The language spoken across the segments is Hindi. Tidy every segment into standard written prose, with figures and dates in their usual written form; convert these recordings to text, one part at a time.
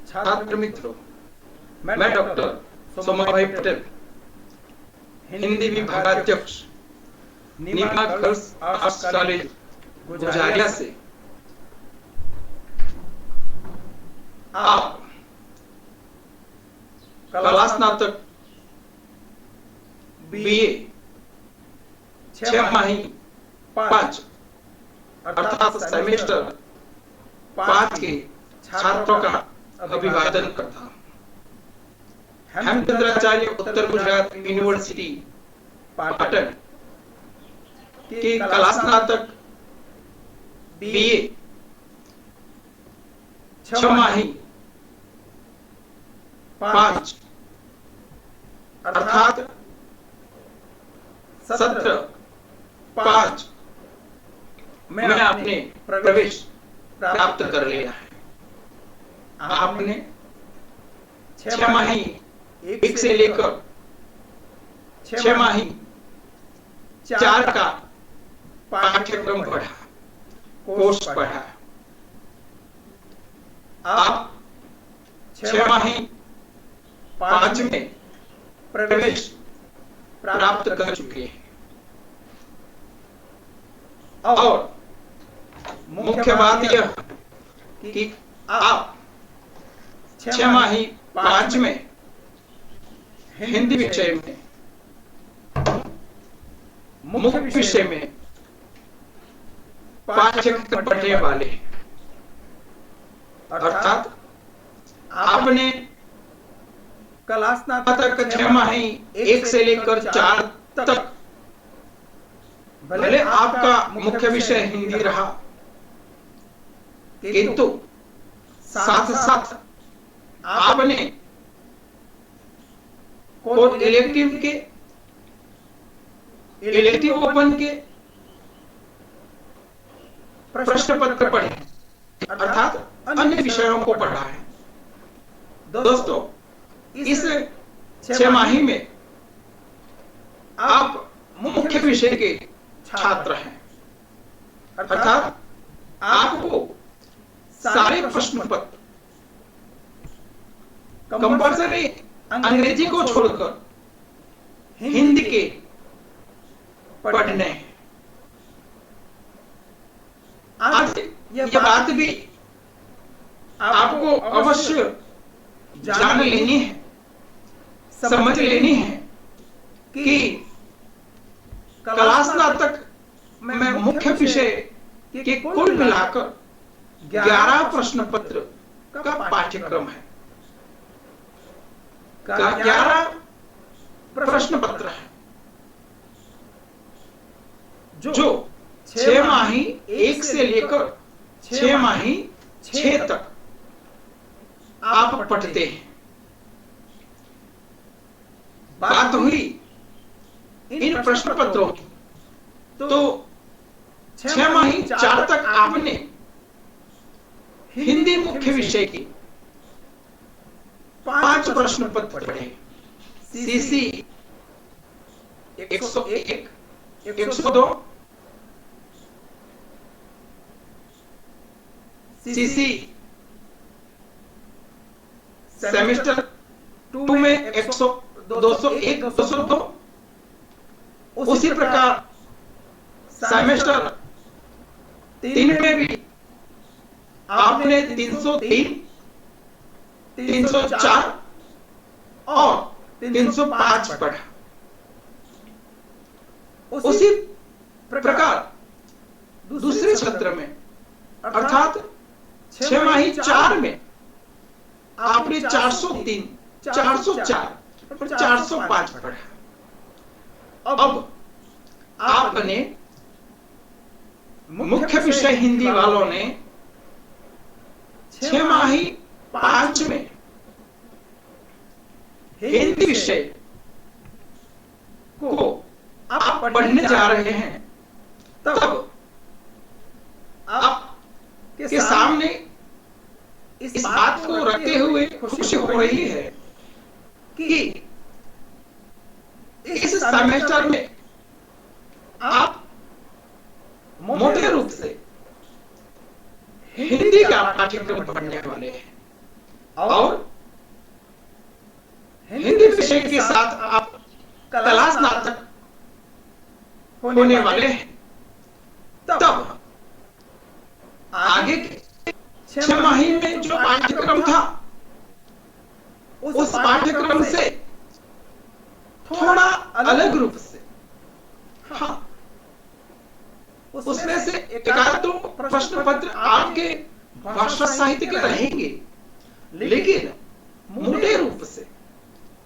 छात्र मित्रों, मैं डॉक्टर सोमाभाई पटेल, हिंदी विभागाध्यक्ष नीमा गर्ल्स आर्ट्स कॉलेज गुजारिया से आप कला स्नातक बीए 6 5 अर्थात सेमेस्टर 5 के छात्रों का अभिवादन करता हूं। हेमचंद्राचार्य उत्तर गुजरात यूनिवर्सिटी पाटन के कला स्नातक बीए 6 5 अर्थात सत्र 5 में आपने प्रवेश प्राप्त कर लिया है। आपने 6 1 से लेकर 6 4 का पाठ्यक्रम पढ़ा, कोर्स पढ़ा। आप 6 5 में प्रवेश प्राप्त कर चुके हैं और मुख्य बात यह कि आप 6 5 में हिंदी विषय में मुख्य विषय में पाठ्यक्रम पढ़ने वाले, अर्थात आपने कला स्नातक 6 1 से लेकर 4 तक भले आपका मुख्य विषय हिंदी रहा, किंतु साथ साथ आपने कोई इलेक्टिव ओपन के प्रश्न पत्र पढ़े, अर्थात अन्य विषयों को पढ़ा है। दोस्तों, इस 6 में आप मुख्य विषय के छात्र हैं, अर्थात आपको सारे प्रश्न पत्र कंपल्सरी अंग्रेजी को छोड़कर हिंदी के पढ़ने हैं। आज यह बात भी आपको अवश्य जान लेनी है, समझ लेनी है कि कला स्नातक में मुख्य विषय के कुल मिलाकर 11 प्रश्न पत्र का पाठ्यक्रम है। 11 प्रश्न पत्र है जो 6 1 से लेकर 6 तक आप पढ़ते हैं। बात हुई इन प्रश्न पत्रों की, तो 6 4 तक आपने हिंदी मुख्य विषय की 5 प्रश्न पत्र पढ़े। सीसी 101 102, सीसी सेमेस्टर 2 में 100 201 202, उसी प्रकार सेमेस्टर 3 में भी आपने 303 304 और 305 पढ़ा। उसी प्रकार दूसरे सत्र में, अर्थात 6 4 में आपने 403 404 और 405 पढ़ा। अब आपने मुख्य विषय हिंदी वालों ने 6 5 में हिंदी विषय को आप पढ़ने जा रहे हैं, तब आपके सामने इस बात को रखते हुए खुशी हो रही है कि इस सेमेस्टर में आप मोटे रूप से हिंदी का पाठ्यक्रम पढ़ने वाले हैं। और हिंदी विषय के साथ आप कला स्नातक होने वाले हैं, तब आगे के 6 महीने में जो पाठ्यक्रम था उस पाठ्यक्रम से थोड़ा अलग रूप से, हाँ, उसमें से एक आध दो प्रश्न पत्र आपके भाषा साहित्य के रहेंगे, लेकिन मोटे रूप से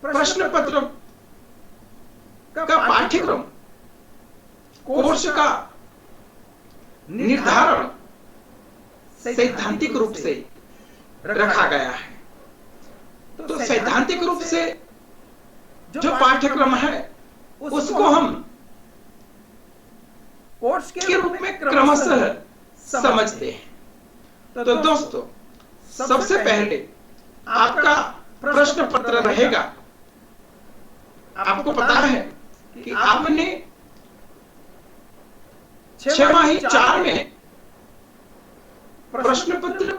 प्रश्न पत्र का पाठ्यक्रम कोर्स का निर्धारण सैद्धांतिक रूप से रखा गया है। तो सैद्धांतिक रूप से जो पाठ्यक्रम है उसको हम कोर्स के रूप में क्रमशः समझते हैं। तो दोस्तों, सबसे पहले आपका प्रश्न पत्र रहेगा। आपको पता है कि आपने 6 4 में प्रश्न पत्र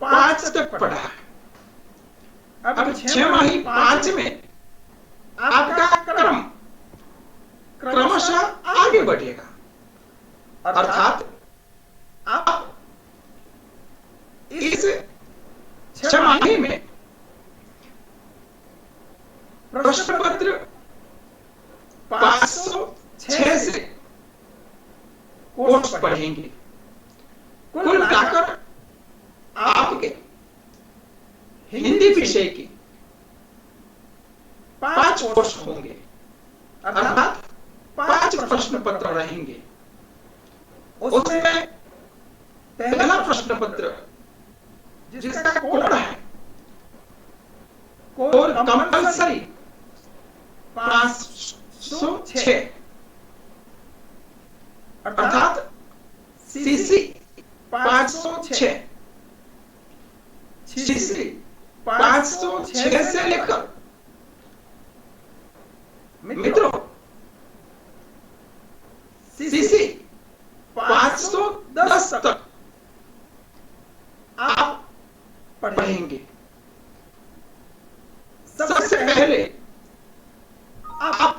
5 तक पढ़ा है। अब 6 5 में आपका क्रम क्रमशः आगे बढ़ेगा, अर्थात आप इस 6 में प्रश्न पत्र 506 से कोर्स पढ़ेंगे। कुल मिलाकर आपके हिंदी विषय की 5 कोर्स होंगे, अर्थात 5 प्रश्न पत्र रहेंगे। उसमें पहला प्रश्न पत्र जिसका कोड है कोड कंपल्सरी 506, अर्थात सीसी 506, सीसी 506 से लेकर मित्रों सीसी 510 तक आप पढ़ेंगे। सबसे पहले आप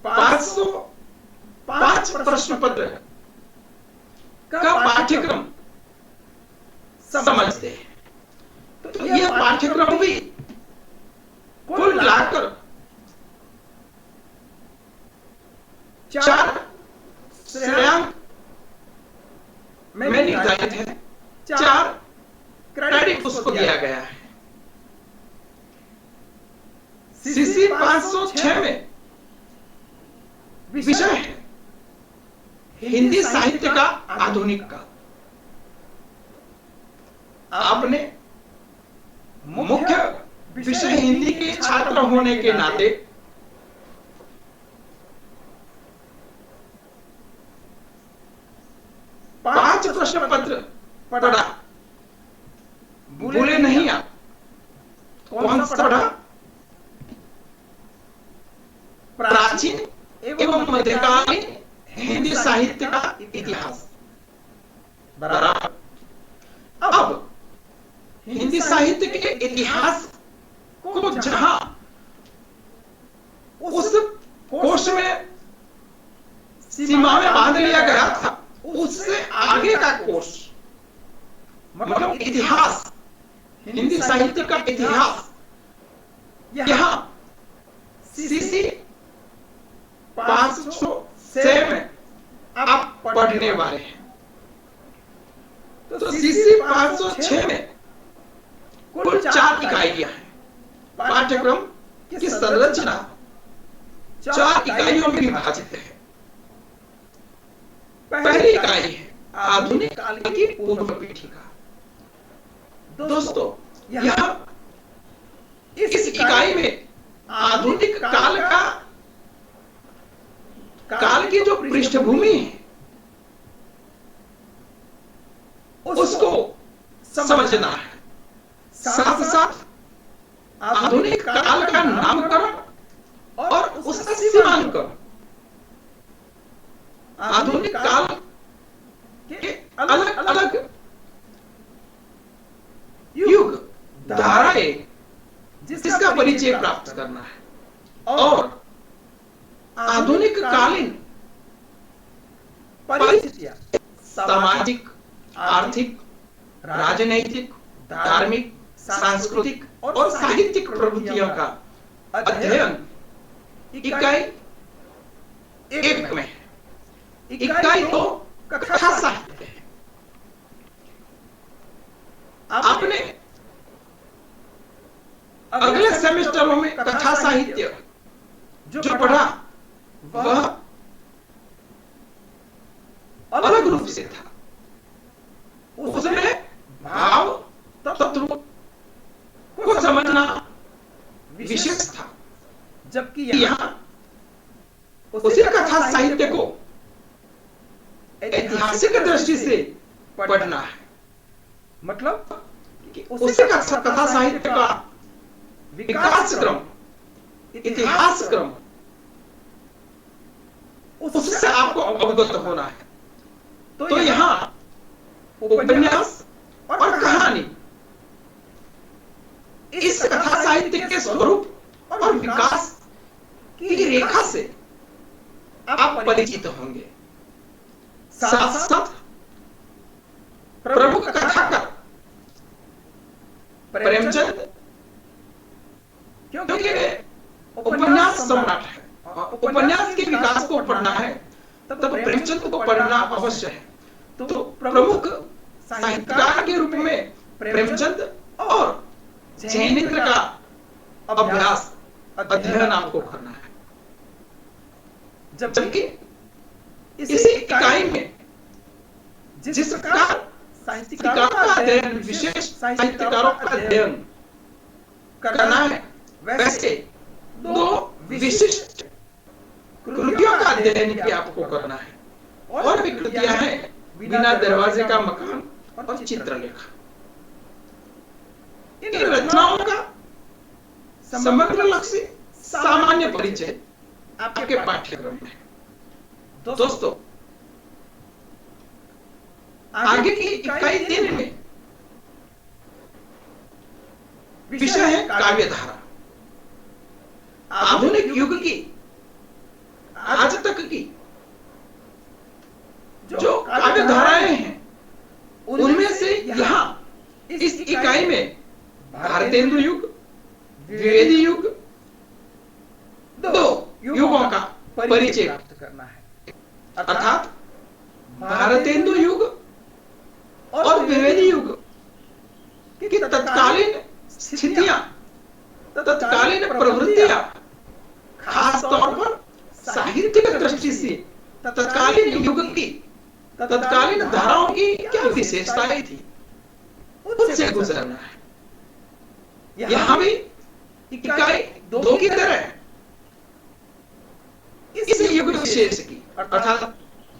505 प्रश्न पत्र का पाठ्यक्रम समझते हैं। तो यह पाठ्यक्रम भी कुल मिलाकर 4 श्रेयांक में निर्धारित है, 4 क्रेडिट उसको दिया गया है। सीसी 506 में विषय है हिंदी साहित्य का आधुनिक काल। आपने मुख्य विषय हिंदी के छात्र होने के नाते पांच प्रश्न पत्र पढ़ा, भूले नहीं आप। कौन सा पढ़ा? प्राचीन एवं मध्यकालीन हिंदी साहित्य का इतिहास। बराबर। अब हिंदी साहित्य के इतिहास को जहां उस कोश में सीमा में बांध लिया गया था, उससे आगे का कोश मतलब इतिहास, हिंदी साहित्य का इतिहास, यहां सीसी 506 में आप पढ़ने वाले हैं। तो सीसी 506 में कुल 4 इकाइयां हैं। पाठ्यक्रम की संरचना 4 इकाइयों में विभाजित है। पहली इकाई है आधुनिक काल की पूर्व पीठिका। दोस्तों, यहां इस इकाई में आधुनिक काल की जो पृष्ठभूमि है उसको समझना है। साथ साथ आधुनिक काल का नामकरण और उसका सीमांकन, आधुनिक काल के अलग अलग युग धाराएं जिसका परिचय प्राप्त करना है और आधुनिक कालीन परिस्थितियां, सामाजिक, आर्थिक, राजनैतिक, धार्मिक, सांस्कृतिक और साहित्यिक प्रवृत्तियों का अध्ययन इकाई एक में है। इकाई तो कथा साहित्य है। आपने अगले सेमेस्टरों में कथा साहित्य जो पढ़ा वह अलग रूप से था। उसमें भाव तत्व को समझना विशेष था, जबकि यहाँ उसी कथा साहित्य को ऐतिहासिक दृष्टि से पढ़ना है। मतलब कि उसी कथा साहित्य का विकास क्रम, इतिहास क्रम, उससे आपको अवगत होना है। तो यहाँ उपन्यास और कहानी इस कथा साहित्य के स्वरूप और विकास की रेखा से आप परिचित होंगे। साथ साथ प्रमुख कथाकार प्रेमचंद, क्योंकि उपन्यास सम्राट है, उपन्यास के विकास को पढ़ना है तब प्रेमचंद को पढ़ना अवश्य है। तो प्रमुख साहित्यकार के रूप में प्रेमचंद और जैनेन्द्र का अभ्यास अध्ययन आपको करना है। जबकि इसी इकाई में जिस प्रकार साहित्यकारों का अध्ययन, विशेष साहित्यकारों का अध्ययन करना है, वैसे दो विशिष्ट कृतियों का अध्ययन भी आपको करना है। और भी कृतियां हैं बिना दरवाजे का मकान और चित्रलेखा। इन रचनाओं का समग्र लक्ष्य सामान्य परिचय आपके पाठ्यक्रम में है। दोस्तों, आगे की इकाई 3 में विषय है काव्यधारा। आधुनिक युग की, आज तक की जो काव्यधाराएं हैं, उनमें से यहां इस इकाई में भारतेंदु युग, द्विवेदी युग, 2 युगों का परिचय प्राप्त करना है। अर्थात भारतेंदु युग और द्विवेदी युग की तत्कालीन स्थितियां, तत्कालीन प्रवृत्तियां, खास तौर पर साहित्यिक दृष्टि से तत्कालीन युग की, तत्कालीन धाराओं की क्या विशेषताएं थी, उनसे गुजरना है। यहां भी इकाई 2 की तरह इस युग विशेष की, अर्थात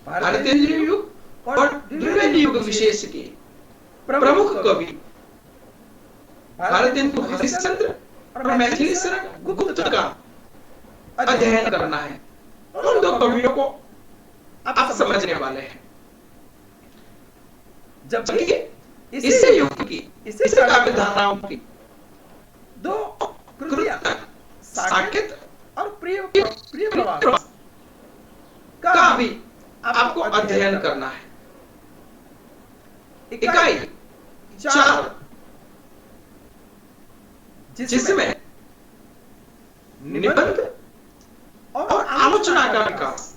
भारतेंदु युग और द्विवेदी युग विशेष की प्रमुख कवि भारतेंदु हरिश्चंद्र और मैथिली शरण गुप्त का अध्ययन करना है। उन 2 कवियों को आप समझने वाले हैं। जबकि इसी युग की, इसी काव्यधाराओं की 2 कृतियां साकेत और प्रिय प्रवास का भी आपको अध्ययन करना है। इकाई 4 जिसमें निबंध और आलोचना का विकास,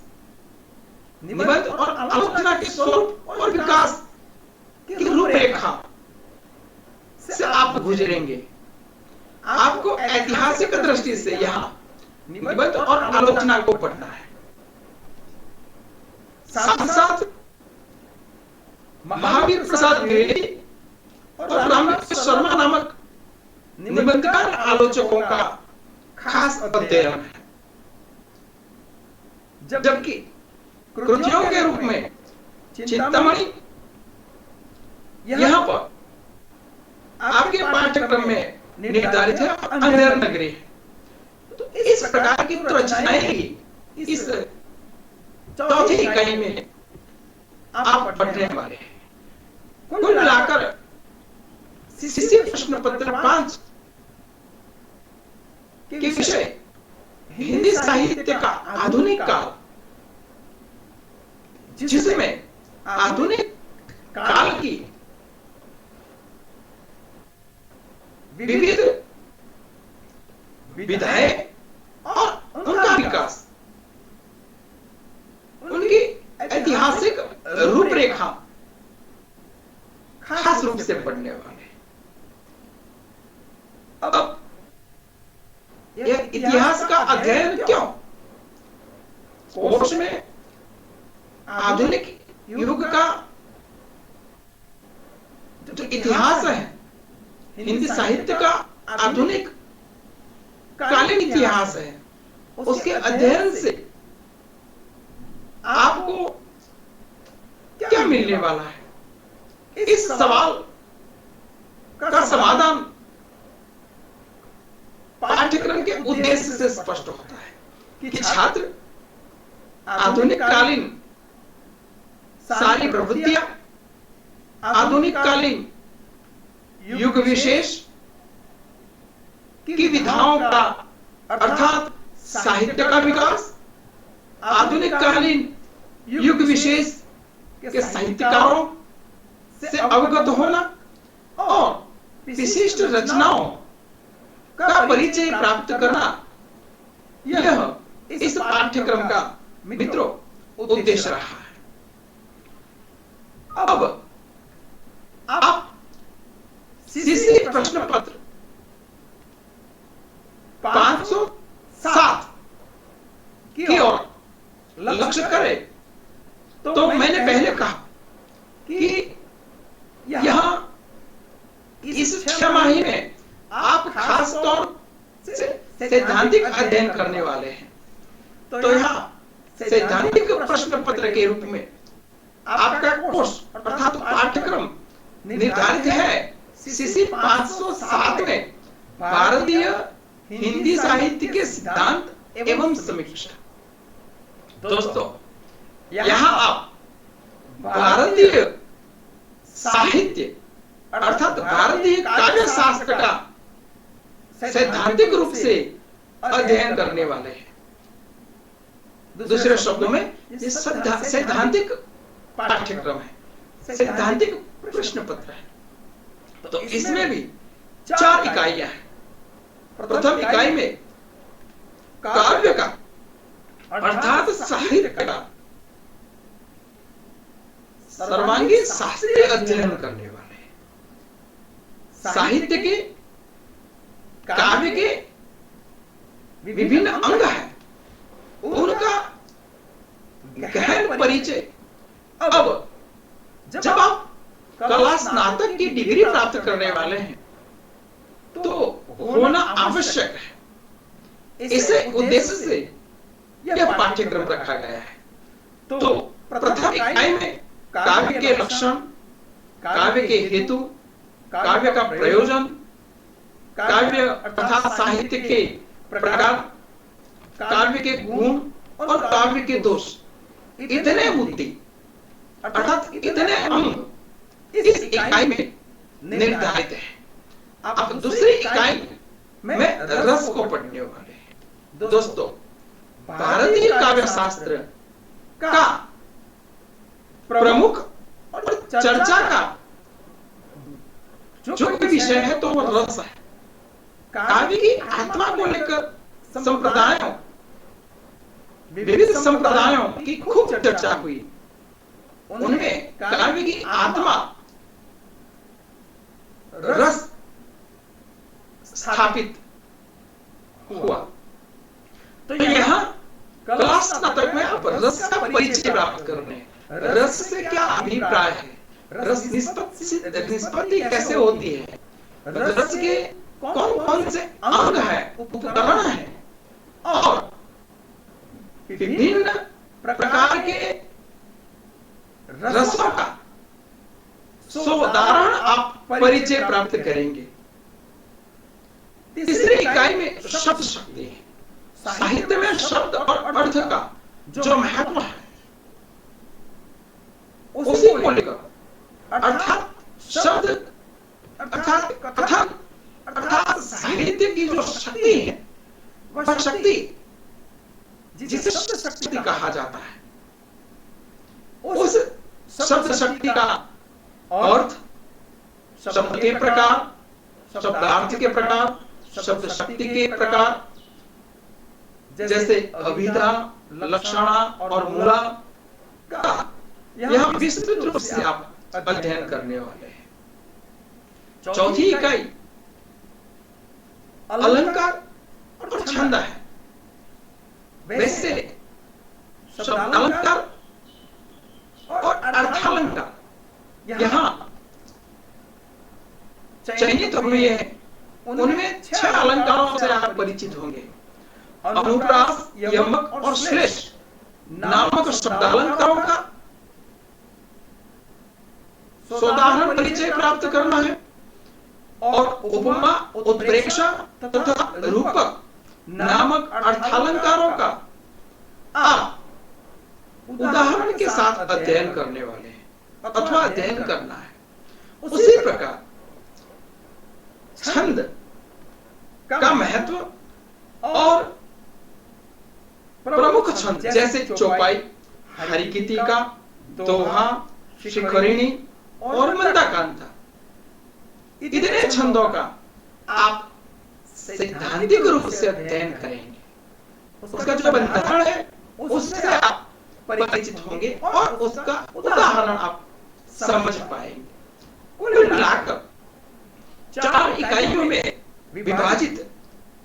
निबंध और आलोचना के स्वरूप और विकास की रूपरेखा से आप गुजरेंगे। आपको ऐतिहासिक दृष्टि से यहाँ निबंध और आलोचना को पढ़ना है। साथ साथ महावीर प्रसाद द्विवेदी और रामकृष्ण शर्मा नामक निबंधकार आलोचकों का खास अध्ययन है। जबकि कृतियों के रूप में चिंतामणि यहाँ पर आपके पाठ्यक्रम में निर्धारित है, अंधेर नगरी है। तो इस प्रकार की रचनाएं ही इस 4थी इकाई में आप पढ़ने वाले हैं। कुल मिलाकर सीसी प्रश्न पत्र 5 के विषय हिंदी साहित्य का आधुनिक काल, जिसमें आधुनिक काल की विविध विधाएं और उनका विकास, उनकी ऐतिहासिक रूपरेखा खास रूप से पढ़ने वाले। अब यह इतिहास का अध्ययन क्यों? कोर्स में आधुनिक युग का जो इतिहास है, हिंदी साहित्य का आधुनिक कालीन इतिहास है, उसके अध्ययन से आपको क्या मिलने वाला है, इस सवाल का समाधान पाठ्यक्रम के उद्देश्य से स्पष्ट होता है कि छात्र आधुनिक कालीन सारी प्रवृत्तियां, आधुनिक कालीन युग विशेष की विधाओं का अर्थात साहित्य का विकास, आधुनिक कालीन युग विशेष के साहित्यकारों से अवगत होना और विशिष्ट रचनाओं का परिचय प्राप्त करना, यह इस पाठ्यक्रम का मित्रों उद्देश्य रहा है। अब आप सीसी प्रश्न पत्र 507 की ओर लक्ष्य करें तो मैंने पहले कहा कि यहां इस 6 माही में आप खास तौर से सैद्धांतिक अध्ययन करने वाले हैं। तो यहां सैद्धांतिक प्रश्न पत्र के रूप में आपका कोर्स अर्थात पाठ्यक्रम निर्धारित है सीसी 507 में भारतीय हिंदी साहित्य के सिद्धांत एवं समीक्षा। दोस्तों, यहां आप भारतीय साहित्य अर्थात भारतीय काव्य शास्त्र का सैद्धांतिक रूप से अध्ययन करने वाले हैं। दूसरे शब्दों में ये सैद्धांतिक पाठ्यक्रम है, सैद्धांतिक प्रश्न पत्र है। तो इसमें भी 4 इकाइयां हैं। प्रथम इकाई में काव्य का अर्थात साहित्य का सर्वांगीण शास्त्रीय अध्ययन करने वाले हैं। साहित्य के, काव्य के विभिन्न अंग हैं, उनका गहन परिचय। अब जब आप कला स्नातक की डिग्री प्राप्त करने वाले हैं तो होना आवश्यक है। इसे उद्देश्य से यह पाठ्यक्रम रखा गया है। तो प्रथम इकाई में काव्य के लक्षण, काव्य के हेतु, काव्य का प्रयोजन, काव्य तथा साहित्य के प्रकार, काव्य के गुण और काव्य के दोष, इतने मुद्दे अर्थात इतने अंग इस इकाई में निर्धारित है। अब दूसरी इकाई में रस को पढ़ने वाले हैं। दोस्तों, भारतीय काव्य शास्त्र का प्रमुख और चर्चा का जो विषय है तो वो रस है। काव्य की आत्मा को लेकर संप्रदायों, विविध संप्रदायों की खूब चर्चा हुई। उनमें काव्य की आत्मा रस स्थापित हुआ। तो यहां कला स्नातक में आप रस का परिचय प्राप्त करने, रस से क्या अभिप्राय है, रस निष्पत्ति कैसे होती है, रस के कौन कौन से अंग है, उपकरण है और विभिन्न प्रकार के रसों का सोदाहरण आप परिचय प्राप्त करेंगे। तीसरी इकाई में शब्द शक्ति है। साहित्य में शब्द और अर्थ का जो महत्व है उसी को लेकर, अर्थात शब्द अर्थात कथन अर्थात साहित्य की जो शक्ति है, वह शक्ति जिसे शब्द शक्ति कहा जाता है, उस शब्द शक्ति का अर्थ, शब्द के प्रकार, शब्दार्थ के प्रकार, शब्द शक्ति के प्रकार, जैसे अभिधा, लक्षणा और मूला का यह विस्तृत रूप से आप अध्ययन करने वाले हैं। चौथी इकाई अलंकार और छंद है। वैसे शब्द अलंकार और अर्थालंकार यहां चयनित हुए हैं। उनमें 6 अलंकारों से आप परिचित होंगे। अनुप्रास, यमक और श्लेष नामक शब्दालंकारों का सोदाहरण परिचय प्राप्त करना है और उपमा, उत्प्रेक्षा तथा रूपक नामक अर्थालंकारों का आप उदाहरण के साथ अध्ययन करने वाले हैं अथवा अध्ययन करना है। उसी प्रकार छंद का महत्व और प्रमुख छंद जैसे चौपाई, हरिकीतिका, दोहा, शिखरिणी और मंदाकांता, इतने छंदों का आप सैद्धांतिक रूप से अध्ययन करेंगे। उसका जो बंधारण है उससे आप परिचित होंगे और उसका उदाहरण आप समझ पाएंगे। कुल मिलाकर 4 इकाइयों में विभाजित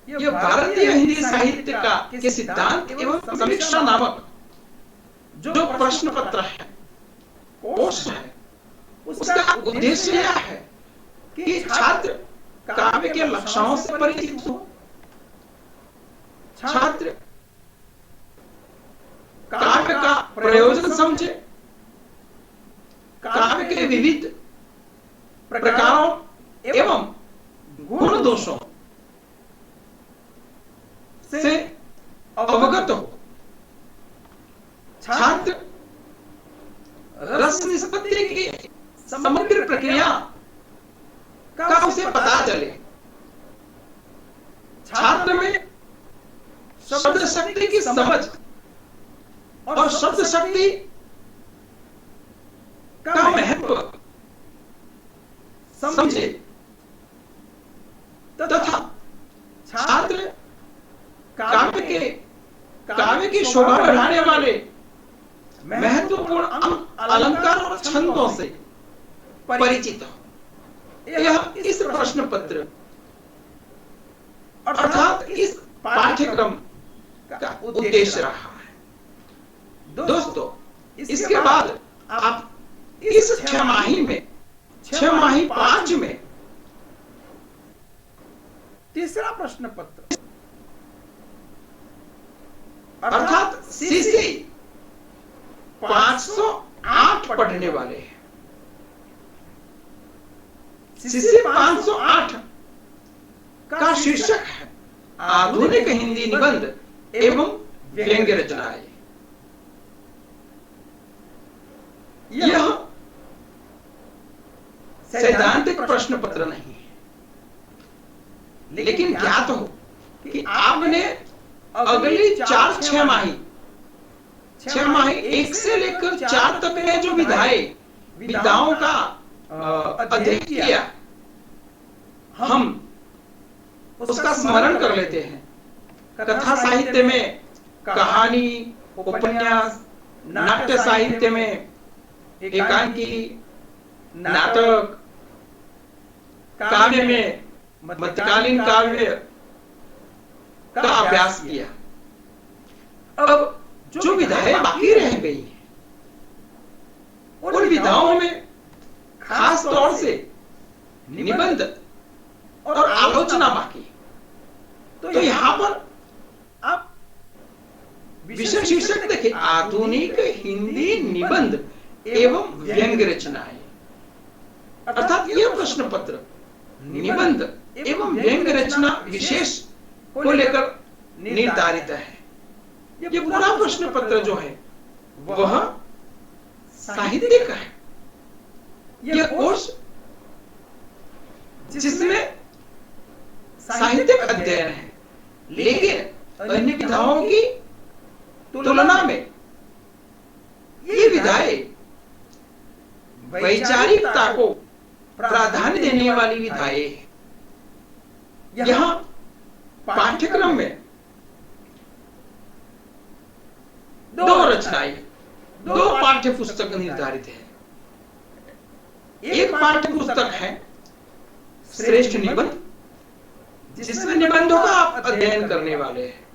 यह भारतीय हिंदी साहित्य का के सिद्धांत एवं समीक्षा नामक जो प्रश्न पत्र है, कोर्स है, उसका उद्देश्य यह है कि छात्र काव्य के लक्षणों से परिचित हो, छात्र काव्य का प्रयोजन समझे, काव्य के विविध प्रकारों एवं गुण दोषों से अवगत हो, छात्र रस निष्पत्ति की समग्र प्रक्रिया का उसे पता चले, छात्र में शब्द शक्ति की समझ और शब्द शक्ति का महत्व समझे तथा छात्र काव्य की शोभा बढ़ाने वाले महत्वपूर्ण अलंकार और छंदों से परिचित हो। यह इस प्रश्न पत्र अर्थात इस पाठ्यक्रम का उद्देश्य रहा है। दोस्तों, इसके बाद आप इस 6 माही में 5 में तीसरा प्रश्न पत्र अर्थात सीसी 508 पढ़ने वाले हैं। सीसी 508 का शीर्षक है आधुनिक हिंदी निबंध एवं व्यंग्य रचनाएं। यह सैद्धांतिक प्रश्न पत्र नहीं है, लेकिन ज्ञात हो कि आपने अगली 6 माही 1 से लेकर 4 तक में जो विधाओं का अध्ययन किया, हम उसका स्मरण कर लेते हैं। कथा साहित्य में कहानी, उपन्यास, नाट्य साहित्य में एकांकी, नाटक, काव्य में मध्यकालीन काव्य का अभ्यास किया। अब जो विधाएं बाकी रह गई हैं, उन विधाओं में खास तौर से निबंध और आलोचना बाकी। तो यहां पर आप विषय शीर्षक देखिए, आधुनिक हिंदी निबंध एवं व्यंग्य रचनाएं। अर्थात यह प्रश्न पत्र निबंध एवं व्यंग्य रचना विशेष को लेकर निर्धारित है। यह पूरा प्रश्न पत्र जो है वह साहित्यिक है। यह कोर्स जिसमें साहित्यिक अध्ययन है, लेकिन अन्य विधाओं की तुलना में ये विधाएं वैचारिकता को प्राधान्य देने वाली विधाएं हैं। यहां पाठ्यक्रम में दो रचनाएं, दो पाठ्य पुस्तक निर्धारित है। एक पाठ्य पुस्तक है श्रेष्ठ निबंध, जिसमें निबंधों का आप अध्ययन करने वाले हैं।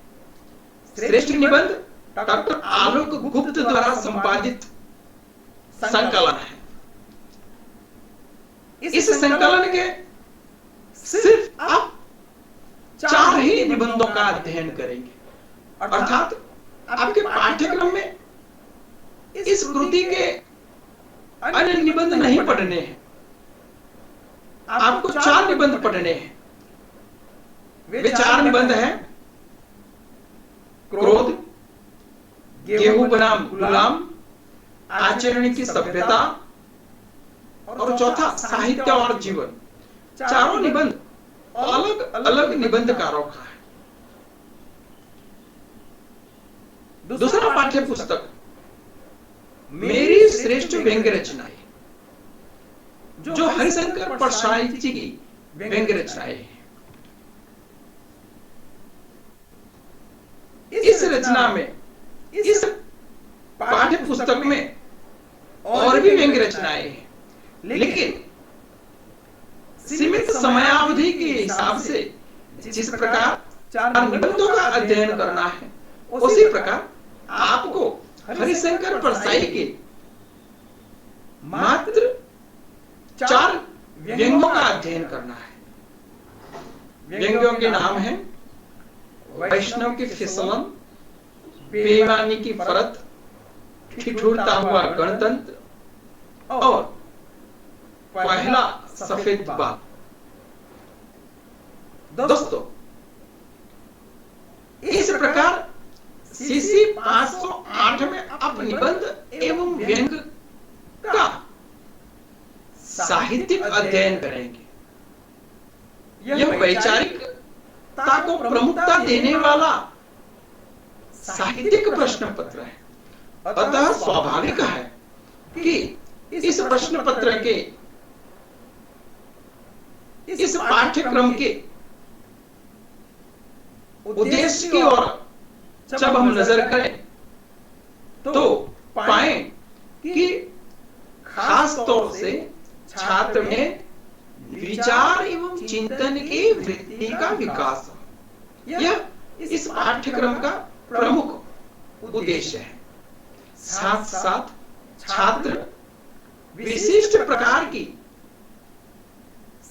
श्रेष्ठ निबंध डॉक्टर आलोक गुप्त द्वारा संपादित संकलन है। इस संकलन के सिर्फ आप 4 ही निबंधों का अध्ययन करेंगे, अर्थात आपके पाठ्यक्रम में इस कृति के अन्य निबंध नहीं पढ़ने हैं। आपको 4 निबंध पढ़ने हैं। वे 4 निबंध हैं क्रोध, गेहूं बनाम गुलाम, आचरण की सभ्यता और चौथा साहित्य और जीवन। चारों निबंध अलग अलग निबंधकारों का है। दूसरा पाठ्य पुस्तक मेरी श्रेष्ठ व्यंग्य रचनाएं, जो हरिशंकर परसाई जी की व्यंग्य रचनाएं हैं। इस रचना में, इस पाठ्य पुस्तक में और भी व्यंग्य रचनाएं हैं, लेकिन सीमित समयावधि के हिसाब से जिस प्रकार 4 निबंधों का अध्ययन करना है, उसी प्रकार आपको हरिशंकर परसाई के मात्र 4 व्यंग्यों का अध्ययन करना है। व्यंग्यों के नाम हैं वैष्णव की फिसलन, बेईमानी की फरत, ठिठुरता हुआ गणतंत्र और पहला सफेद बाल। दोस्तों, इस प्रकार सीसी 508 में आप निबंध एवं व्यंग्य का साहित्यिक अध्ययन करेंगे। यह वैचारिकता को प्रमुखता देने वाला साहित्यिक प्रश्न पत्र है, अतः स्वाभाविक है कि इस प्रश्न पत्र के, इस पाठ्यक्रम के उद्देश्य की ओर जब हम नजर करें तो पाएं कि खास तौर से छात्र में विचार एवं चिंतन की वृत्ति का विकास हो। यह इस पाठ्यक्रम का प्रमुख उद्देश्य है। साथ साथ छात्र विशिष्ट प्रकार की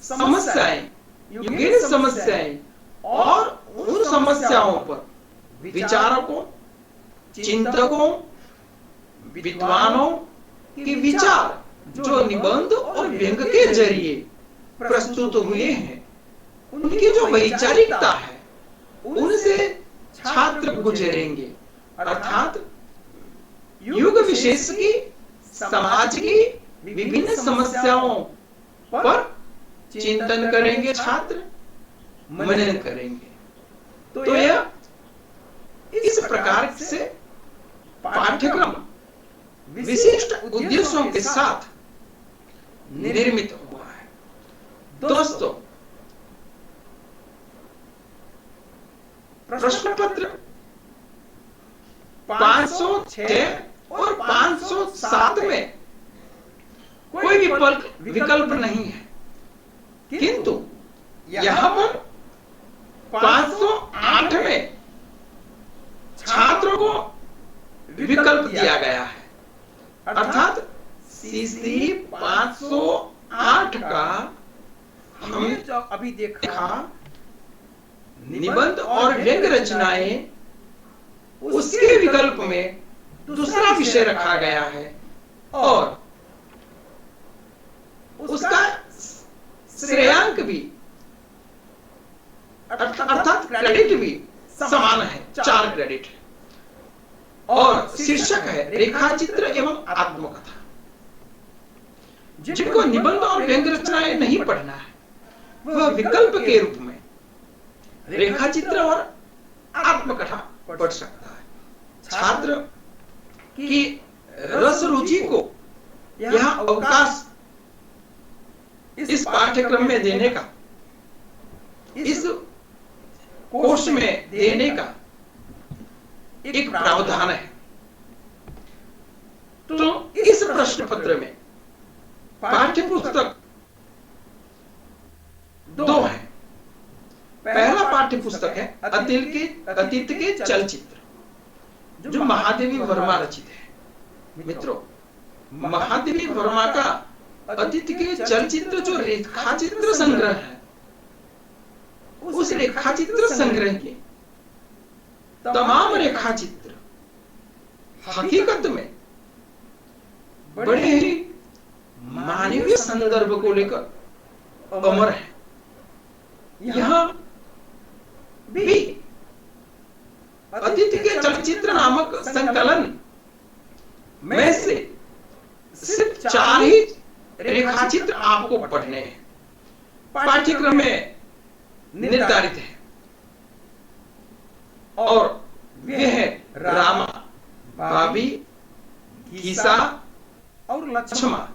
समस्याएं, युगीन समस्याएं और उन समस्याओं पर विचारकों, चिंतकों, विद्वानों के विचार जो निबंध और व्यंग्य के जरिए प्रस्तुत हुए हैं, उनकी जो वैचारिकता है, उनसे छात्र गुजरेंगे। अर्थात युग विशेष की, समाज की विभिन्न समस्याओं पर चिंतन करेंगे छात्र, मनन करेंगे। तो यह इस प्रकार से पाठ्यक्रम विशिष्ट उद्देश्यों के साथ निर्मित हुआ है। दोस्तों, प्रश्न पत्र 506 और 507 में कोई विकल्प नहीं है, किंतु यहां पर 508 में छात्रों को विकल्प दिया गया है। अर्थात सीसी 508 का हमने जो अभी देखा निबंध और व्यंग्य रचनाएं, उसके विकल्प में दूसरा विषय रखा गया है और उसका श्रेयांक भी अर्थात क्रेडिट भी समान है, 4 क्रेडिट है। और शीर्षक है रेखाचित्र एवं आत्मकथा। जिनको निबंध और व्यंग्य रचनाएं नहीं पढ़ना है, वह विकल्प के रूप में रेखा चित्र और आत्मकथा पढ़ सकता है। छात्र की रस रुचि को यह अवकाश इस पाठ्यक्रम में देने का, इस कोर्स में देने का एक प्रावधान है। तो इस प्रश्न पत्र में पाठ्य पुस्तक दो है। पहला पाठ्य पुस्तक है अतीत के चलचित्र, जो महादेवी वर्मा रचित है। मित्रों, महादेवी वर्मा का अतीत के चलचित्र जो रेखाचित्र संग्रह है, उस रेखाचित्र संग्रह के तमाम रेखाचित्र हकीकत में बड़े ही मानवीय संदर्भ को लेकर अमर है। यहां भी अतीत के चलचित्र नामक संकलन में से सिर्फ 4 ही रेखाचित्र आपको पढ़ने हैं, पाठ्यक्रम में निर्धारित है। और वे हैं रामा, बाबी, गीसा और लक्ष्मा।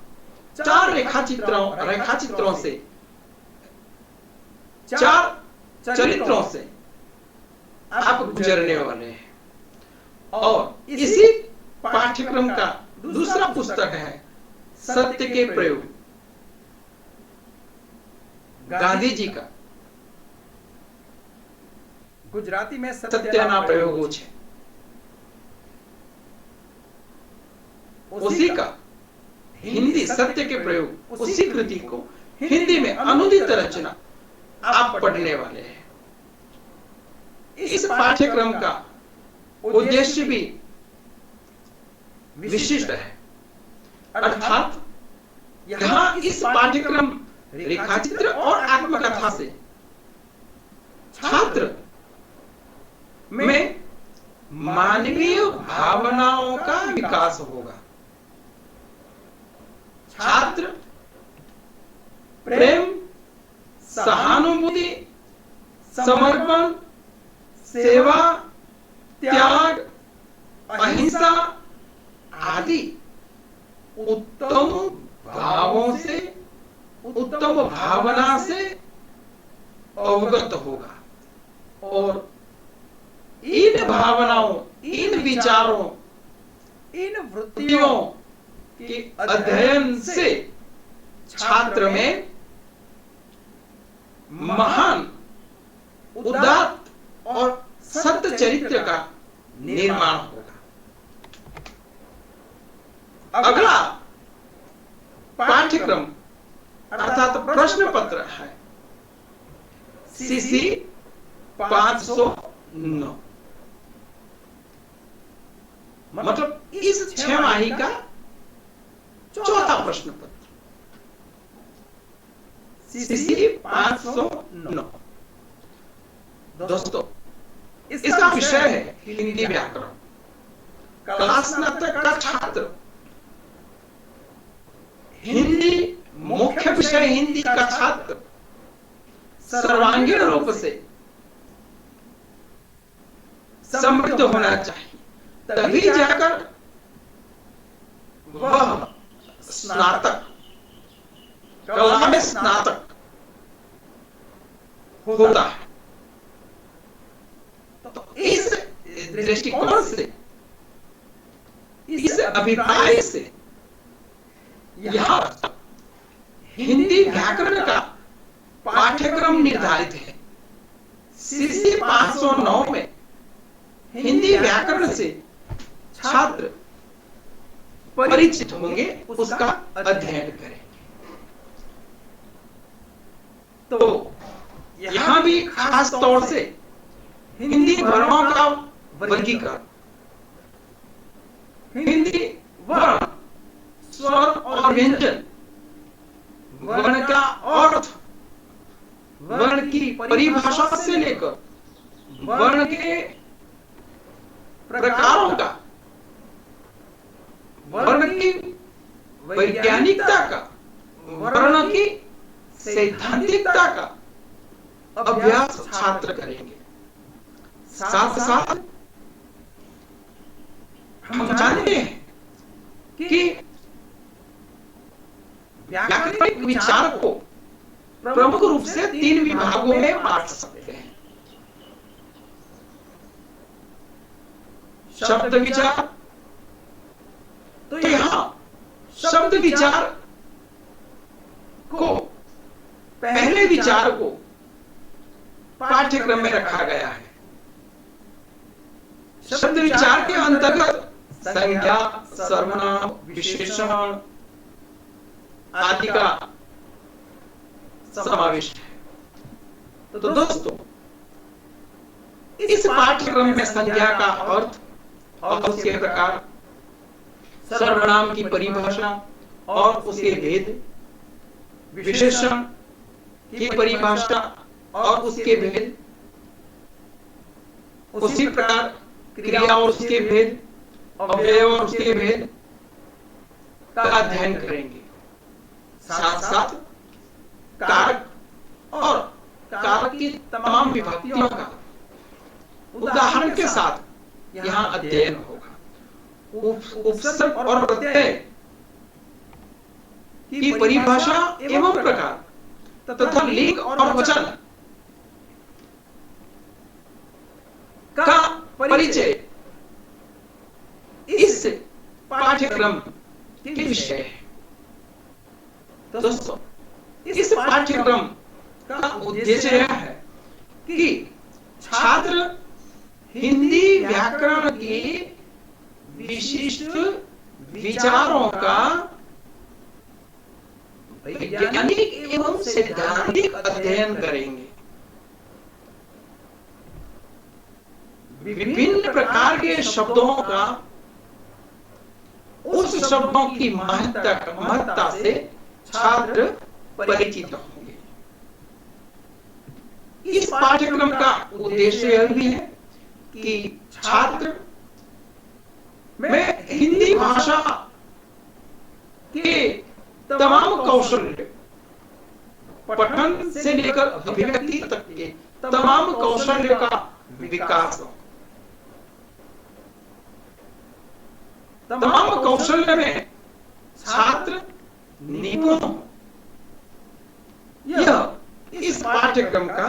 4 रेखाचित्रों से, 4 चरित्रों से आप गुजरने वाले हैं। और इसी पाठ्यक्रम का दूसरा पुस्तक है सत्य के प्रयोग, गांधी जी का गुजराती में सत्यना प्रयोगो छे। उसी का हिंदी सत्य के प्रयोग, उसी कृति को हिंदी में अनुदित रचना आप पढ़ने वाले हैं। इस पाठ्यक्रम का उद्देश्य भी विशिष्ट है, अर्थात यहां इस पाठ्यक्रम रेखाचित्र और आत्मकथा से छात्र में मानवीय भावनाओं का विकास होगा। छात्र प्रेम, सहानुभूति, समर्पण, सेवा, त्याग, अहिंसा आदि उत्तम भावों से, उत्तम भावना से अवगत होगा। और इन भावनाओं, इन विचारों, इन वृत्तियों के अध्ययन से छात्र में महान, उदात्त और सत्य चरित्र का निर्माण होगा। अगला पाठ्यक्रम अर्थात प्रश्न पत्र है CC 509, मतलब इस 6माही का चौथा प्रश्न पत्र CC 509। दोस्तों, इसका विषय है हिंदी व्याकरण। कला स्नातक का छात्र हिंदी मुख्य विषय, हिंदी का छात्र सर्वांगीण रूप से समृद्ध होना चाहिए, तभी जाकर वह स्नातक, कला में स्नातक होता है। तो इस दृष्टिकोण से, इस अभिप्राय से यहां हिंदी व्याकरण का पाठ्यक्रम निर्धारित है। CC 509 में हिंदी व्याकरण से छात्र परिचित होंगे, उसका अध्ययन करेंगे। तो यहां भी खास तौर से हिंदी वर्णों का वर्गीकरण, हिंदी वर्ण, स्वर और व्यंजन, वर्ण का अर्थ, वर्ण की परिभाषा से लेकर वर्ण के प्रकारों का, वर्ण की वैज्ञानिकता का, वर्ण की सैद्धांतिकता का अभ्यास छात्र करेंगे। साथ साथ हम जानते हैं कि व्याकरणिक विचार को प्रमुख रूप से 3 विभागों में बांट सकते हैं। शब्द विचार, तो यहां शब्द विचार को पहले विचार को पाठ्यक्रम में रखा गया है। शब्द विचार के अंतर्गत संज्ञा, सर्वनाम, विशेषण आदि का समावेश है। तो दोस्तों, इस पाठ्यक्रम में संज्ञा का अर्थ और उसके प्रकार, सर्वनाम की परिभाषा और उसके भेद, विशेषण की परिभाषा और उसके भेद, उसी प्रकार क्रिया और उसके भेद, अव्यय और उसके भेद का अध्ययन करेंगे। साथ साथ कारक और कारक की तमाम विभक्तियों का उदाहरण के साथ यहां अध्ययन होगा। उपसर्ग और प्रत्यय की परिभाषा एवं प्रकार तथा लिंग और वचन का परिचय इस पाठ्यक्रम के विषय है। दोस्तों, इस पाठ्यक्रम का उद्देश्य यह है कि छात्र हिंदी व्याकरण के विशिष्ट विचारों का वैज्ञानिक एवं सैद्धांतिक अध्ययन करेंगे। विभिन्न प्रकार के शब्दों का, उस शब्दों की महत्ता से छात्र परिचित होंगे। इस पाठ्यक्रम का उद्देश्य यह भी है कि छात्र में हिंदी भाषा के तमाम कौशल, पठन से लेकर अभिव्यक्ति तक के तमाम कौशल्य का विकास हो। तमाम कौशल्य में छात्र निपुण हो, यह इस पाठ्यक्रम का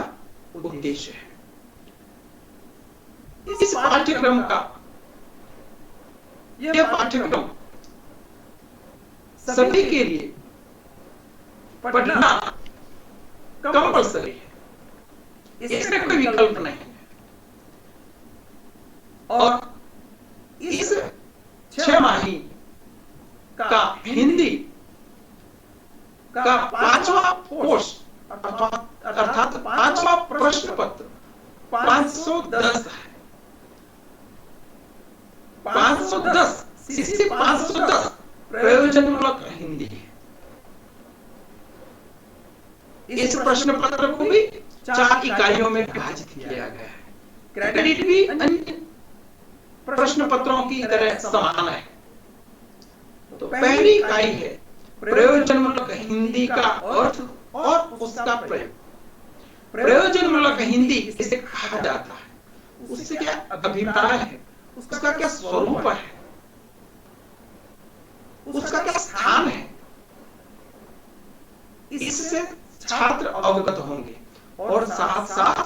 उद्देश्य है। इस पाठ्यक्रम का यह पाठ्यक्रम सभी के लिए पढ़ना कंपल्सरी है, इसमें कोई विकल्प नहीं है। और इस 6 माही का हिंदी का 5वां कोर्स अर्थात 5वां प्रश्न पत्र 510 है। 510 CC 510 प्रयोजनमूलक हिंदी है। इस प्रश्न पत्र को भी 4 इकाइयों में विभाजित किया गया है। क्रेडिट भी अन्य प्रश्न पत्रों की तरह समान है। तो पहली इकाई है प्रयोजनमूलक हिंदी का अर्थ और उसका प्रयोग। प्रयोजनमूलक हिंदी किसे कहा जाता है, उससे क्या अभिप्राय है, उसका क्या स्वरूप है, उसका क्या स्थान है, इससे छात्र अवगत होंगे। और साथ साथ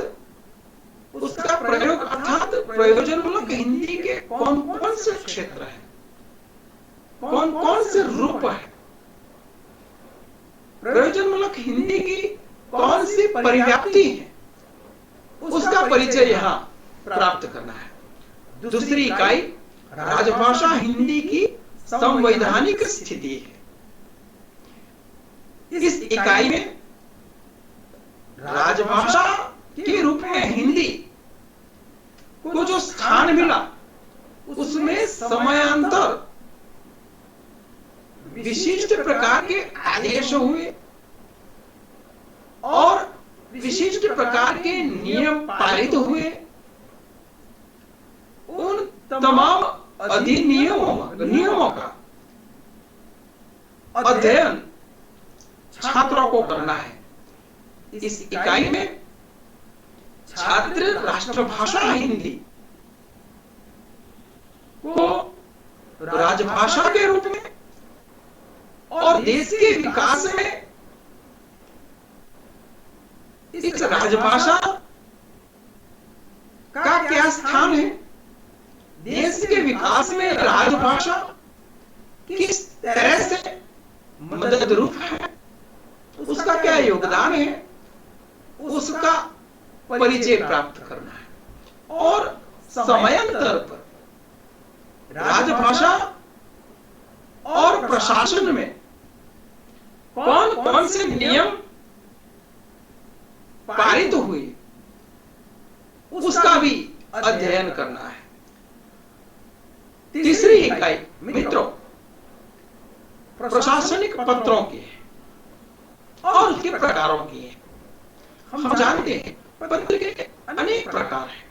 उसका प्रयोग अर्थात प्रयोजनमूलक हिंदी के कौन कौन से क्षेत्र हैं, कौन कौन से रूप है, प्रयोजनमूलक हिंदी की कौन सी परिव्याप्ति है, उसका परिचय यहां प्राप्त करना है। दूसरी इकाई राजभाषा हिंदी की संवैधानिक स्थिति है। इस इकाई में राजभाषा के रूप में हिंदी को जो स्थान मिला, उसमें समयांतर विशिष्ट प्रकार के आदेश हुए और विशिष्ट प्रकार के नियम पारित हुए। उन तमाम नियमों का अध्ययन छात्रों को करना है। इस इकाई में छात्र राष्ट्रभाषा हिंदी को राजभाषा के रूप में और देश के विकास में इस राजभाषा का क्या स्थान है, देश के विकास में राजभाषा किस तरह से मदद रूप है, उसका क्या योगदान है, उसका परिचय प्राप्त करना है। और समयांतर पर राजभाषा और प्रशासन में कौन कौन से नियम पारित हुए, उसका भी अध्ययन करना है। तीसरी इकाई मित्रों प्रशासनिक पत्रों की है और उसके प्रकारों की है। हम जानते हैं पत्र के अनेक प्रकार हैं।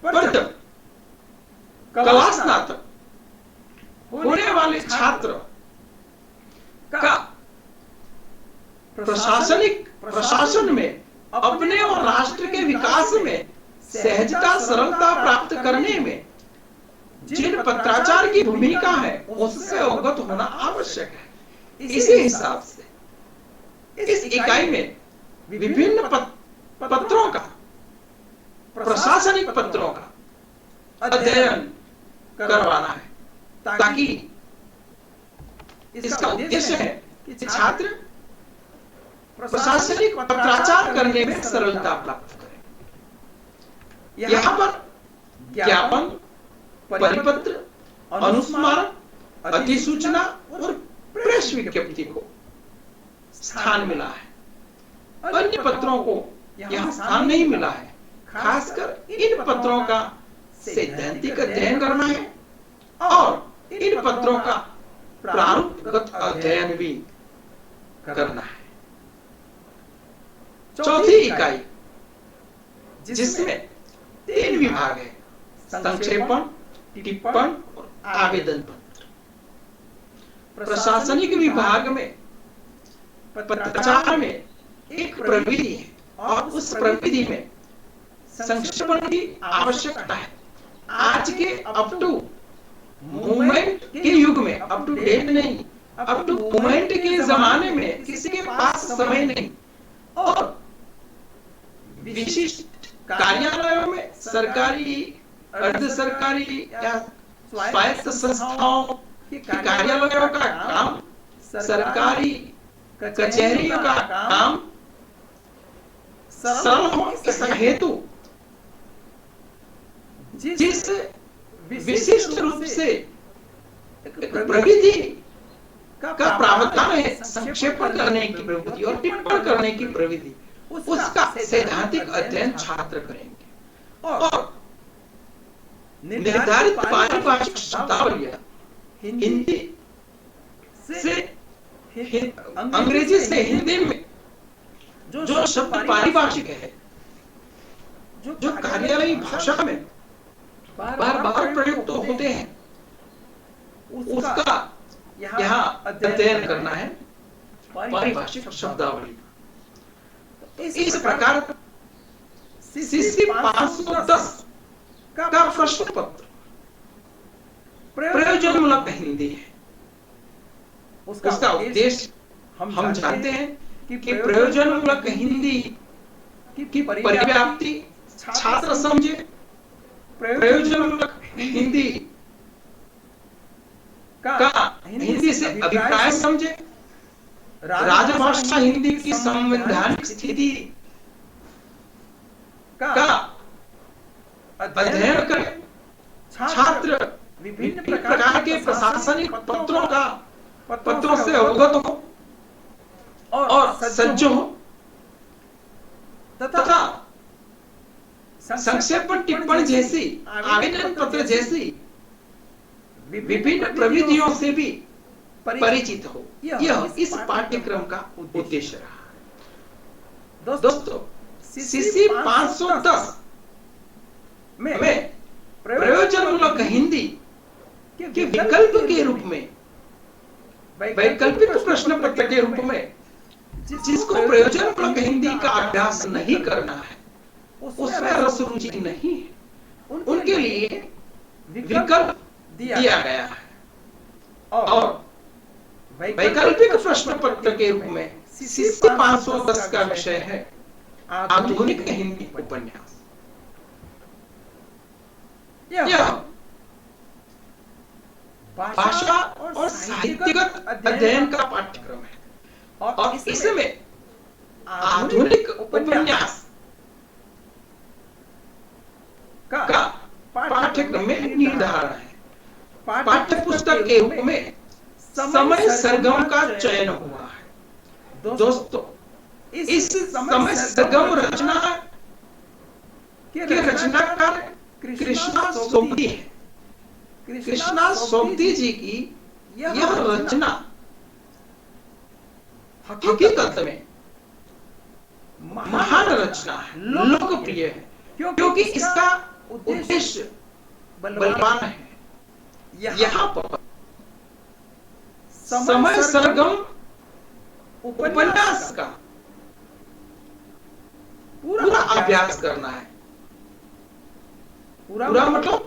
पत्र कला स्नातक होने वाले छात्र का प्रशासन में अपने और राष्ट्र के विकास में सहजता सरलता प्राप्त करने में जिन पत्राचार की भूमिका है उससे अवगत होना आवश्यक है। इसी हिसाब से इस इकाई में विभिन्न पत्रों का, प्रशासनिक पत्रों का अध्ययन करवाना है, ताकि इसका उद्देश्य है कि छात्र प्रशासनिक पत्राचार करने में सरलता प्राप्त करें। यहां पर ज्ञापन, परिपत्र, अनुस्मारक, अधिसूचना और प्रेस विज्ञप्ति को स्थान मिला है। अन्य पत्रों को यहां स्थान नहीं मिला है। खासकर इन पत्रों का सैद्धांतिक अध्ययन करना है और इन पत्रों का प्रारूपगत अध्ययन भी करना है। चौथी इकाई जिसमें 3 विभाग है, संक्षेपण, टिप्पण और आवेदन पत्र। प्रशासनिक विभाग में पत्राचार में एक प्रविधि है और उस प्रविधि में संक्षेपण की आवश्यकता है। आज के अप टू मूवमेंट के युग में, अप टू डेट नहीं, अप टू मूवमेंट के जमाने में किसी के पास समय नहीं और विशिष्ट कार्यालयों में सरकारी, अर्ध सरकारी या स्वायत्त संस्थाओं के कार्यालयों का काम, सरकारी कचहरियों का काम सरल हो इस हेतु जिस विशिष्ट रूप से प्रविधि का प्रावधान है, संक्षेपण करने की प्रविधि और टिप्पण करने की प्रविधि, उसका सैद्धांतिक अध्ययन छात्र करेंगे और निर्धारित पारिभाषिक शब्दावलियां हिंदी से अंग्रेजी से हिंदी में जो शब्द पारिभाषिक है, जो कार्यालयी भाषा में बार बार प्रयुक्त होते हैं, उसका यहाँ अध्ययन करना है, पारिभाषिक शब्दावली। इस प्रकार CC 510 का प्रश्न पत्र प्रयोजनमूलक हिंदी है। उसका उद्देश्य हम जानते हैं कि प्रयोजनमूलक हिंदी की परिव्याप्ति छात्र समझे, प्रयोजनमूलक हिंदी का हिंदी से अभिप्राय समझे, राजभाषा हिंदी की संवैधानिक स्थिति का अध्ययन करें, छात्र विभिन्न प्रकार के प्रशासनिक पत्रों से अवगत हो और सज्ज हो तथा संक्षेपण, टिप्पण जैसी, आवेदन पत्र जैसी विभिन्न प्रविधियों से भी परिचित हो। यह इस पाठ्यक्रम का उद्देश्य रहा। दोस्तों, CC 510 में प्रयोजनमूलक हिंदी के विकल्प के रूप में, वैकल्पिक प्रश्न पत्र के रूप में, जिसको प्रयोजनमूलक हिंदी का अभ्यास नहीं करना है, उसमें रस रुचि नहीं है, उनके लिए विकल्प दिया गया है। और वैकल्पिक प्रश्न पत्र के रूप में CC 510 का विषय है आधुनिक हिंदी उपन्यास। यह भाषा और साहित्यगत अध्ययन का पाठ्यक्रम है और इसमें आधुनिक उपन्यास का पाठ्यक्रम में निर्धारण है। पाठ्य पुस्तक के रूप में समय सरगम का चयन हुआ है। दोस्तों, इस समय सरगम रचना के रचनाकार कृष्णा सोबती है। कृष्णा सोबती जी की यह रचना हकीकत में महान रचना है, लोकप्रिय है, क्योंकि इसका उद्देश्य बलवान है। यहाँ पर समय सरगम उपन्यास का पूरा अभ्यास करना है। पूरा मतलब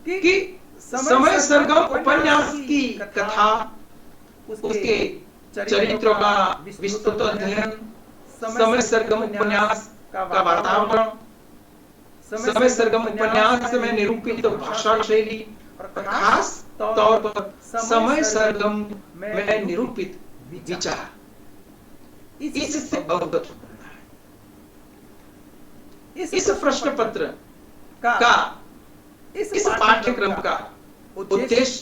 कि समय सरगम उपन्यास की कथा, उसके चरित्रों का विस्तृत अध्ययन, समय सरगम उपन्यास का वातावरण, समय सरगम उपन्यास में निरूपित भाषा शैली और खास तौर पर समय सरगम में निरूपित विचार, इससे अवगत होना है। इस प्रश्न पत्र का इस पाठ्यक्रम का उद्देश्य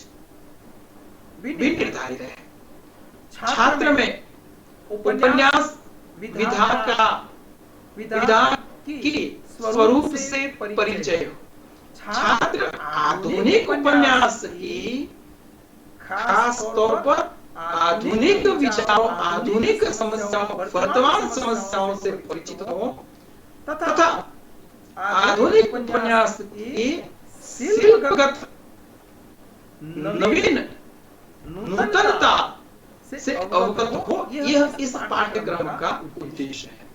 भी निर्धारित है। छात्र में उपन्यास विधा की स्वरूप से परिचय हो। छात्र आधुनिक उपन्यास की खास तौर पर आधुनिक विचारों, आधुनिक समस्याओं, वर्तमान समस्याओं से परिचित हो तथा आधुनिक उपन्यास की शिल्पगत नूतनता से अवगत हो। यह इस पाठ्यक्रम का उद्देश्य है।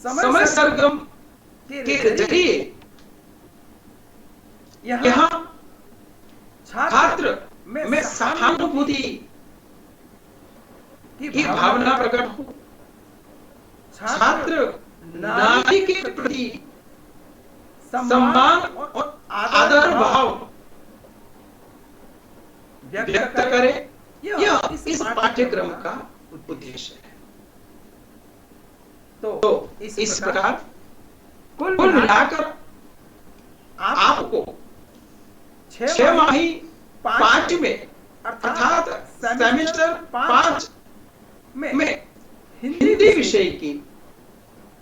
समय सरगम के जरिए यहाँ छात्र में सहानुभूति की भावना प्रकट हो। छात्र नारी के प्रति सम्मान और आदर भाव व्यक्त करे। यह इस पाठ्यक्रम का उद्देश्य है। तो इस प्रकार कुल मिलाकर आपको 6माही 5 में अर्थात सेमेस्टर 5 में हिंदी विषय की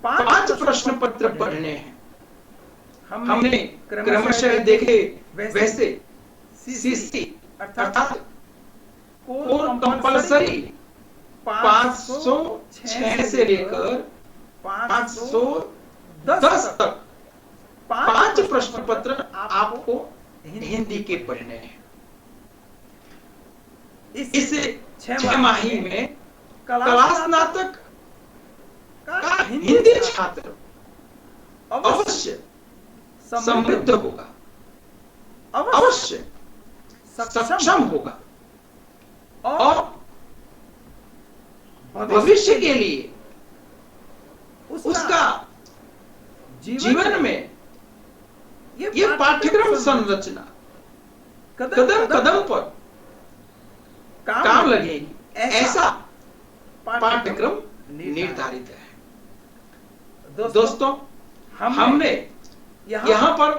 5 प्रश्न पत्र पढ़ने हैं। हमने क्रमशः देखे वैसे CC अर्थात कोर कंपलसरी 506 से लेकर 510 तक 5 प्रश्न पत्र आपको हिंदी के पढ़ने हैं। इस 6माही में कला स्नातक का हिंदी छात्र अवश्य समृद्ध होगा, अवश्य सक्षम होगा और भविष्य के लिए उसका जीवन में यह पाठ्यक्रम संरचना कदम कदम पर काम लगेगी, ऐसा पाठ्यक्रम निर्धारित है। दोस्तों, हमने यहाँ पर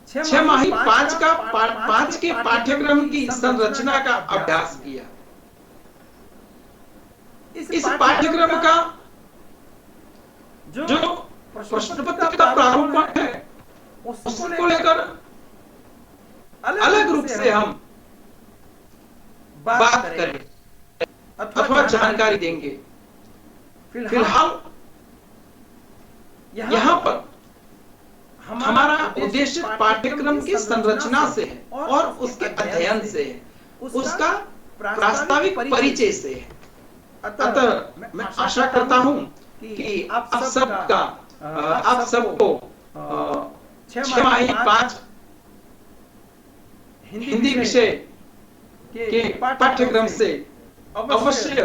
6माही 5 के पाठ्यक्रम की संरचना का अभ्यास किया। इस पाठ्यक्रम का जो प्रश्न पत्र का प्रारूप है उसको लेकर अलग रूप से हम बात करें अथवा जानकारी देंगे। फिलहाल यहाँ पर हमारा उद्देश्य पाठ्यक्रम की संरचना से है और उसके अध्ययन से है, उसका प्रास्ताविक परिचय से है। अतः मैं आशा करता हूं कि आप सबको 6 माही 5 हिंदी विषय के पाठ्यक्रम से अवश्य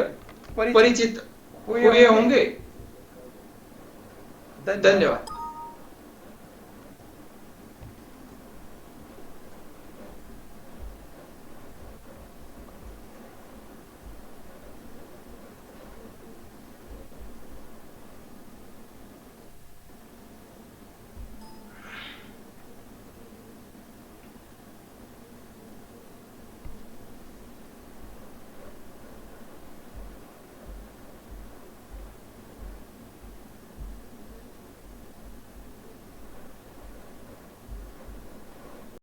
परिचित हुए होंगे। धन्यवाद।